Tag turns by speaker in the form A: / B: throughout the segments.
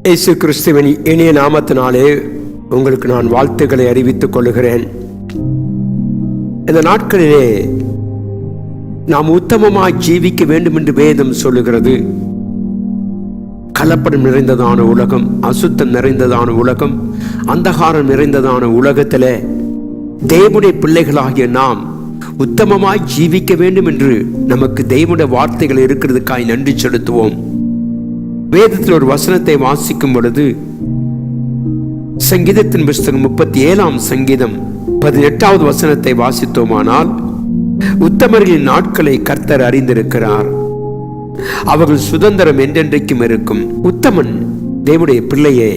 A: இயேசு கிறிஸ்துவின் இனிய நாமத்தினாலே உங்களுக்கு நான் வாழ்த்துக்களை அறிவித்துக் கொள்கிறேன். இந்த நாட்களிலே நாம் உத்தமமாய் ஜீவிக்க வேண்டும் என்று வேதம் சொல்லுகிறது. கலப்படம் நிறைந்ததான உலகம், அசுத்தம் நிறைந்ததான உலகம், அந்தகாரம் நிறைந்ததான உலகத்திலே தேவனுடைய பிள்ளைகளாகிய நாம் உத்தமமாய் ஜீவிக்க வேண்டும் என்று நமக்கு தேவனுடைய வார்த்தைகள் இருக்கிறதுக்காய் நன்றி செலுத்துவோம். வேதத்தில் ஒரு வசனத்தை வாசிக்கும் பொழுது சங்கீதத்தின் புஸ்தகம் 37ஆம் சங்கீதம் 18வது வசனத்தை வாசித்தோமானால், உத்தமர்களின் நாட்களை கர்த்தர் அறிந்திருக்கிறார், அவர்கள் சுதந்திரம் என்றென்றைக்கும் இருக்கும். உத்தமன் தேவனுடைய பிள்ளையே,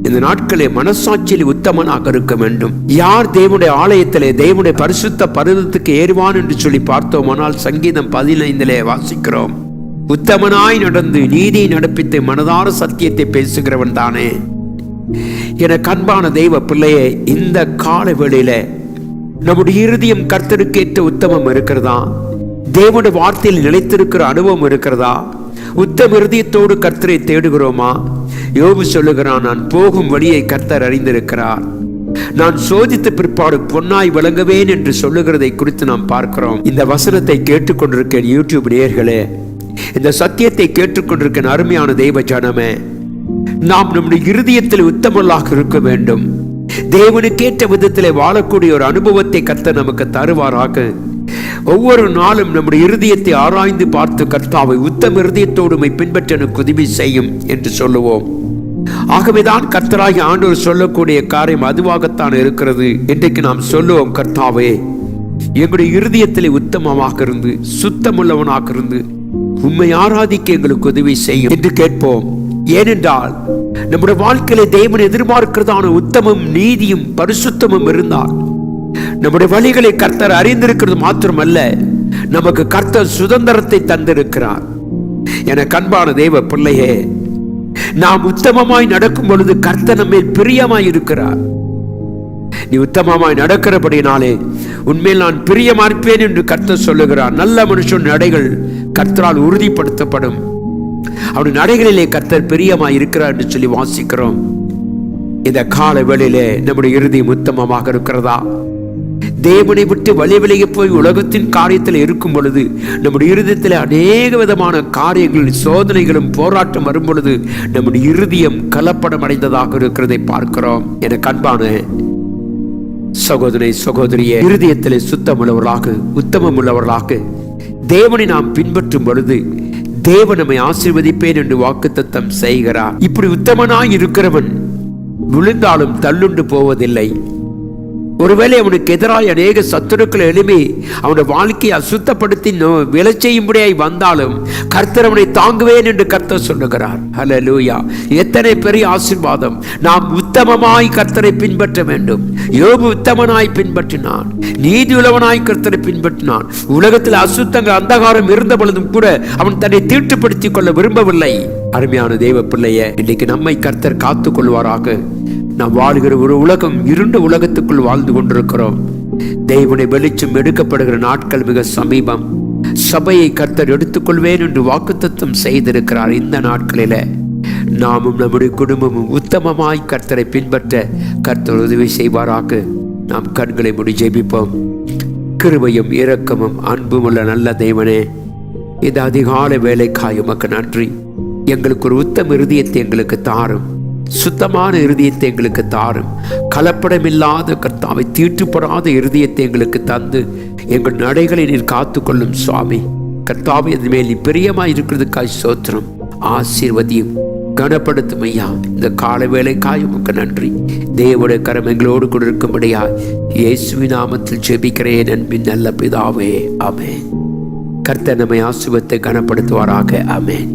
A: இந்த நாட்களே மனசாட்சியில் உத்தமனாக இருக்க வேண்டும். யார் தேவனுடைய ஆலயத்திலே தேவனுடைய பரிசுத்த பர்வதத்துக்கு ஏறுவான் என்று சொல்லி பார்த்தோமானால் சங்கீதம் 15 வாசிக்கிறோம். உத்தமனாய் நடந்து நீதியை நடப்பித்து மனதார சத்தியத்தை பேசுகிறவன் தானே. என கண்பான தெய்வ பிள்ளையே, இந்த கால வேளையில நம்முடைய இருதயம் கர்த்தருக்கேற்ற உத்தமம் இருக்கிறதா? தேவனுடைய வார்த்தையில் நிலைத்திருக்கிற அனுபவம் இருக்கிறதா? உத்தம இருதயத்தோடு கர்த்தரை தேடுகிறோமா? யோபு சொல்லுகிறான், நான் போகும் வழியை கர்த்தர் அறிந்திருக்கிறார், நான் சோதித்த பிற்பாடு பொன்னாய் விளங்குவேன் என்று சொல்லுகிறதை குறித்து நாம் பார்க்கிறோம். இந்த வசனத்தை கேட்டுக்கொண்டிருக்க யூடியூப் நேயர்களே, இந்த சத்தியத்தை கேட்டுக்கொண்டிருக்க அருமையான தெய்வ ஜனமே, நாம் நம்முடைய இருதயத்தில் உத்தமர்களாக இருக்க வேண்டும். தேவனுக்கேற்ற விதத்திலே வாழக்கூடிய ஒரு அனுபவத்தை கர்த்தர் நமக்கு தருவாராக. ஒவ்வொரு நாளும் நம்முடைய இருதயத்தை ஆராய்ந்து பார்த்து கர்த்தாவை உத்தம இருதயத்தோடு பின்பற்ற எனக்கு உதவி செய்யும் என்று சொல்லுவோம். ஆகவேதான் கர்த்தராகிய ஆண்டவர் சொல்லக்கூடிய காரியம் அதுவாகத்தான் இருக்கிறது. இன்றைக்கு நாம் சொல்லுவோம், கர்த்தாவே எங்களுடைய இருதயத்திலே உத்தமமாக இருந்து சுத்தமுள்ளவனாக இருந்து உம்மை ஆராதிக்க எங்களுக்கு உதவி செய்யும் என்று கேட்போம். ஏனென்றால் நம்முடைய வாழ்க்கையில தேவன் எதிர்பார்க்கிறதான உத்தமம், நீதியும் பரிசுத்தமும் இருந்தால் நம்முடைய வழிகளை கர்த்தர் அறிந்திருக்கிறது மாத்திரமல்ல, நமக்கு கர்த்தர் சுதந்திரத்தை தந்திருக்கிறார். என கண்பான தெய்வ பிள்ளையே, நாம் உத்தமமாய் நடக்கும் பொழுது கர்த்தர் நம்மை பிரியமாய் இருக்கிறார். நீ உத்தமமாய் நடக்கிறபடினாலே உண்மையில் நான் பிரியமா இருப்பேன் என்று கர்த்தர் சொல்லுகிறார். நல்ல மனுஷன் நடைகள் கர்த்தரால் உறுதிப்படுத்தப்படும், அவருடைய நடைகளிலே கர்த்தர் பிரியமாய் இருக்கிறார் என்று சொல்லி வாசிக்கிறோம். இந்த கால வேளையிலே நம்முடைய இருதயம் உத்தமமாக இருக்கிறதா? தேவனை விட்டு வழி விலகி போய் உலகத்தின் காரியத்தில் இருக்கும் பொழுது நம்முடைய இருதயத்தில் அநேக விதமான காரியங்கள், சோதனைகளும் போராட்டம் வரும் பொழுது நம்முடைய இருதயம் கலப்படம் அடைந்ததாக இருக்கிறதை பார்க்கிறோம். என கண்பான சகோதரி சகோதரியே, இருதயத்திலே சுத்தமுள்ளவர்களாக உத்தமம் உள்ளவர்களாக தேவனை நாம் பின்பற்றும் பொழுது தேவன் நம்மை ஆசீர்வதிப்பேன் என்று வாக்குத்தத்தம் செய்கிறார். இப்படி உத்தமனாய் இருக்கிறவன் விழுந்தாலும் தள்ளுண்டு போவதில்லை. ஒருவேளை அவனுக்கு எதிராக அநேக சத்துருக்கள் எழுப்பி அவனுடைய வாழ்க்கையை அசுத்தப்படுத்தி விலை செய்யும்படியாய் வந்தாலும் கர்த்தர் அவனை தாங்குவேன் என்று கர்த்தர் சொல்லுகிறார். ஹல்லேலூயா! எத்தனை பெரிய ஆசீர்வாதம்! நாம் உத்தமமாய் கர்த்தரை பின்பற்ற வேண்டும். யோபு உத்தமனாய் பின்பற்றினான், நீதி உள்ளவனாய் கர்த்தரை பின்பற்றினான். உலகத்தில் அசுத்தங்கள், அந்தகாரம் இருந்த பொழுதும் கூட அவன் தன்னை தீட்டுப்படுத்திக் கொள்ள விரும்பவில்லை. அருமையான தெய்வ பிள்ளையே, இன்னைக்கு நம்மை கர்த்தர் காத்துக் கொள்வாராக. நாம் வாழ்கிற ஒரு உலகம், இருண்ட உலகத்துக்குள் வாழ்ந்து கொண்டிருக்கிறோம். தேவனை வெளிச்சம் எடுக்கப்படுகிற நாட்கள் மிக சமீபம். சபையை கர்த்தர் எடுத்துக்கொள்வேன் என்று வாக்குத்தத்தம் செய்திருக்கிறார். இந்த நாட்களில நாமும் நம்முடைய குடும்பமும் உத்தமமாய் கர்த்தரை பின்பற்ற கர்த்தர் உதவி செய்வாராக. நாம் கண்களை மூடி ஜெபிப்போம். கிருபையும் இரக்கமும் அன்பும் உள்ள நல்ல தேவனே, இந்த அதிகாலை வேலைக்காய் உமக்கு நன்றி. எங்களுக்கு ஒரு உத்தம இருதயத்தை எங்களுக்கு தாரும், சுத்தமான இருதயத்தை எங்களுக்கு தாரும். கலப்படமில்லாத கர்த்தாவை, தீட்டுப்படாத இருதயத்தை எங்களுக்கு தந்து எங்கள் நடைகளை நீர் காத்துக்கொள்ளும் சுவாமி. கர்த்தாவை அது மேல் நீ பிரியமாய் இருக்கிறதுக்காய் ஸ்தோத்திரம். ஆசீர்வதியும் கனப்படுத்தும் ஐயா. இந்த கால வேளைக்காய் உமக்கு நன்றி. தேவனுடைய கரம் எங்களோடு கூட இருக்கும்படியா இயேசுவின் நாமத்தில் ஜெபிக்கிறேன் அன்பின் நல்ல பிதாவே, ஆமென். கர்த்தர் நம்மை ஆசீர்வதித்து கனப்படுத்துவாராக. ஆமென்.